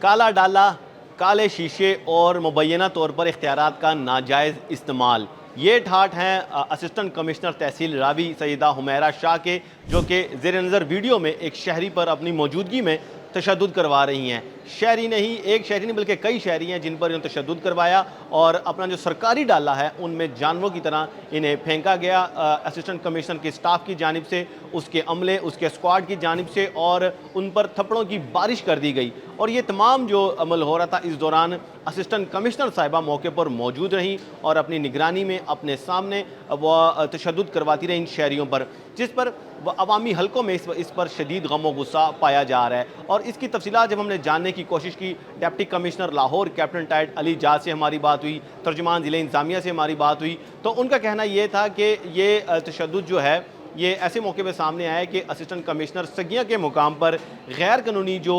کالا ڈالا، کالے شیشے اور مبینہ طور پر اختیارات کا ناجائز استعمال، یہ ٹھاٹ ہیں اسسٹنٹ کمشنر تحصیل راوی سیدہ حمیرہ شاہ کے، جو کہ زیر نظر ویڈیو میں ایک شہری پر اپنی موجودگی میں تشدد کروا رہی ہیں۔ شہری نہیں، ایک شہری نہیں بلکہ کئی شہری ہیں جن پر انہوں نے تشدد کروایا اور اپنا جو سرکاری ڈالا ہے ان میں جانوروں کی طرح انہیں پھینکا گیا اسسٹنٹ کمشنر کے سٹاف کی جانب سے، اس کے عملے، اس کے اسکواڈ کی جانب سے، اور ان پر تھپڑوں کی بارش کر دی گئی۔ اور یہ تمام جو عمل ہو رہا تھا اس دوران اسسٹنٹ کمشنر صاحبہ موقع پر موجود رہیں اور اپنی نگرانی میں اپنے سامنے وہ تشدد کرواتی رہیں ان شہریوں پر، جس پر عوامی حلقوں میں اس پر شدید غم و غصہ پایا جا رہا ہے۔ اور اس کی تفصیلات جب ہم نے جاننے کی کوشش کی، ڈپٹی کمشنر لاہور کیپٹن ٹائٹ علی جاد سے ہماری بات ہوئی، ترجمان ضلع انتظامیہ سے ہماری بات ہوئی، تو ان کا کہنا یہ تھا کہ یہ تشدد جو ہے یہ ایسے موقع پہ سامنے آیا ہے کہ اسسٹنٹ کمشنر سگیاں کے مقام پر غیر قانونی جو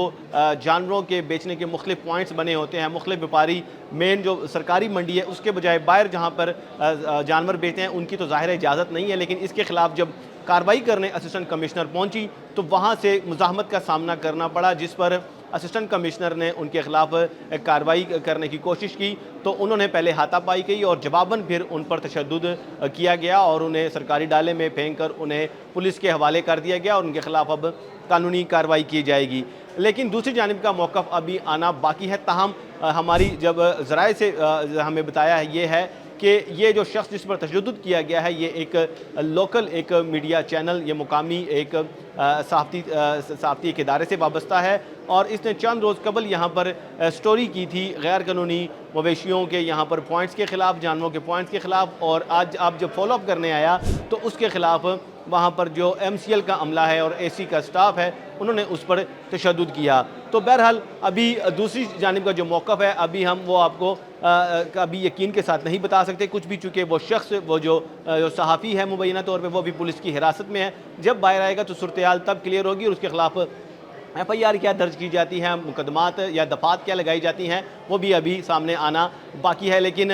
جانوروں کے بیچنے کے مختلف پوائنٹس بنے ہوتے ہیں، مختلف بیپاری مین جو سرکاری منڈی ہے اس کے بجائے باہر جہاں پر جانور بیچتے ہیں ان کی تو ظاہر اجازت نہیں ہے، لیکن اس کے خلاف جب کارروائی کرنے اسسٹنٹ کمشنر پہنچی تو وہاں سے مزاحمت کا سامنا کرنا پڑا، جس پر اسسٹنٹ کمشنر نے ان کے خلاف کارروائی کرنے کی کوشش کی تو انہوں نے پہلے ہاتھا پائی کی اور جواباً پھر ان پر تشدد کیا گیا اور انہیں سرکاری ڈالے میں پھینک کر انہیں پولیس کے حوالے کر دیا گیا اور ان کے خلاف اب قانونی کارروائی کی جائے گی۔ لیکن دوسری جانب کا موقف ابھی آنا باقی ہے، تاہم ہماری جب ذرائع سے ہمیں بتایا ہے یہ ہے کہ یہ جو شخص جس پر تشدد کیا گیا ہے یہ ایک لوکل ایک میڈیا چینل، یہ مقامی ایک صحافتی ایک ادارے سے وابستہ ہے، اور اس نے چند روز قبل یہاں پر سٹوری کی تھی غیر قانونی مویشیوں کے یہاں پر پوائنٹس کے خلاف، جانوروں کے پوائنٹس کے خلاف، اور آج آپ جب فالو اپ کرنے آیا تو اس کے خلاف وہاں پر جو ایم سی ایل کا عملہ ہے اور اے سی کا سٹاف ہے انہوں نے اس پر تشدد کیا۔ تو بہرحال ابھی دوسری جانب کا جو موقف ہے ابھی ہم وہ آپ کو ابھی یقین کے ساتھ نہیں بتا سکتے کچھ بھی، چونکہ وہ شخص وہ جو صحافی ہے مبینہ طور پہ وہ بھی پولیس کی حراست میں ہے۔ جب باہر آئے گا تو صورتحال تب کلیئر ہوگی اور اس کے خلاف ایف آئی آر کیا درج کی جاتی ہیں، مقدمات یا دفعات کیا لگائی جاتی ہیں، وہ بھی ابھی سامنے آنا باقی ہے۔ لیکن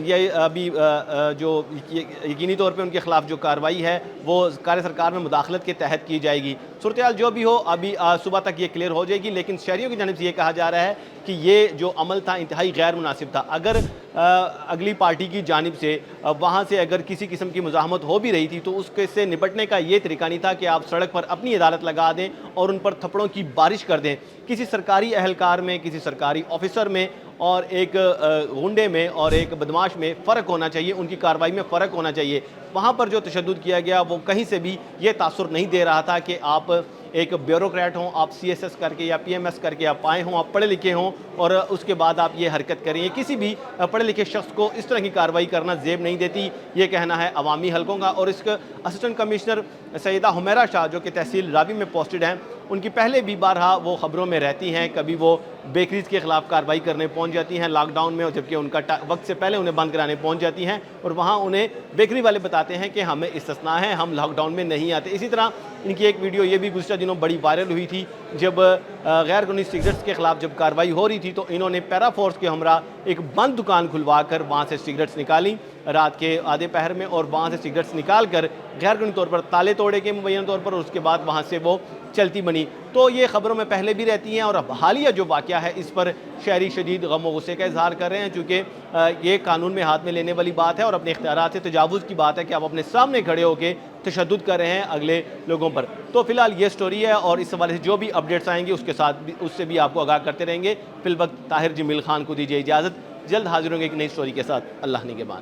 یہ ابھی جو یقینی طور پہ ان کے خلاف جو کارروائی ہے وہ کار سرکار میں مداخلت کے تحت کی جائے گی۔ صورتحال جو بھی ہو ابھی صبح تک یہ کلیئر ہو جائے گی، لیکن شہریوں کی جانب سے یہ کہا جا رہا ہے کہ یہ جو عمل تھا انتہائی غیر مناسب تھا۔ اگر اگلی پارٹی کی جانب سے وہاں سے اگر کسی قسم کی مزاحمت ہو بھی رہی تھی تو اس سے نپٹنے کا یہ طریقہ نہیں تھا کہ آپ سڑک پر اپنی عدالت لگا دیں اور ان پر تھپڑوں کی بارش کر دیں۔ کسی سرکاری اہلکار میں، کسی سرکاری آفیسر میں اور ایک غنڈے میں اور ایک بدماش میں فرق ہونا چاہیے، ان کی کارروائی میں فرق ہونا چاہیے۔ وہاں پر جو تشدد کیا گیا وہ کہیں سے بھی یہ تاثر نہیں دے رہا تھا کہ آپ ایک بیوروکریٹ ہوں، آپ سی ایس ایس کر کے یا پی ایم ایس کر کے آپ آئے ہوں، آپ پڑھے لکھے ہوں اور اس کے بعد آپ یہ حرکت کریں۔ کسی بھی پڑھے لکھے شخص کو اس طرح کی کارروائی کرنا زیب نہیں دیتی، یہ کہنا ہے عوامی حلقوں کا۔ اور اس کا اسسٹنٹ کمشنر سیدہ حمیرہ شاہ جو کہ تحصیل راوی میں پوسٹڈ ہیں، ان کی پہلے بھی بارہا وہ خبروں میں رہتی ہیں، کبھی وہ بیکریز کے خلاف کارروائی کرنے پہنچ جاتی ہیں لاک ڈاؤن میں، جبکہ ان کا وقت سے پہلے انہیں بند کرانے پہنچ جاتی ہیں اور وہاں انہیں بیکری والے بتاتے ہیں کہ ہمیں استثناء ہے، ہم لاک ڈاؤن میں نہیں آتے۔ اسی طرح ان کی ایک ویڈیو یہ بھی گزشتہ دنوں بڑی وائرل ہوئی تھی، جب غیر قانونی سگریٹس کے خلاف جب کارروائی ہو رہی تھی تو انہوں نے پیرا فورس کے ہمراہ ایک بند دکان کھلوا کر وہاں سے سگریٹس نکالی رات کے آدھے پہر میں، اور وہاں سے سگریٹس نکال کر غیر قانونی طور پر تالے توڑے کے مبینہ طور پر، اور اس کے بعد وہاں سے وہ چلتی بنی۔ تو یہ خبروں میں پہلے بھی رہتی ہیں اور اب حالیہ جو واقعہ ہے اس پر شہری شدید غم و غصے کا اظہار کر رہے ہیں، چونکہ یہ قانون میں ہاتھ میں لینے والی بات ہے اور اپنے اختیارات سے تجاوز کی بات ہے کہ آپ اپنے سامنے کھڑے ہو کے تشدد کر رہے ہیں اگلے لوگوں پر۔ تو فی الحال یہ سٹوری ہے اور اس حوالے سے جو بھی اپڈیٹس آئیں گے اس کے ساتھ بھی اس سے بھی آپ کو آگاہ کرتے رہیں گے۔ فی الوقت طاہر جمیل خان کو دیجیے اجازت، جلد حاضر ہوں گے ایک نئی سٹوری کے ساتھ۔ اللہ نگہبان۔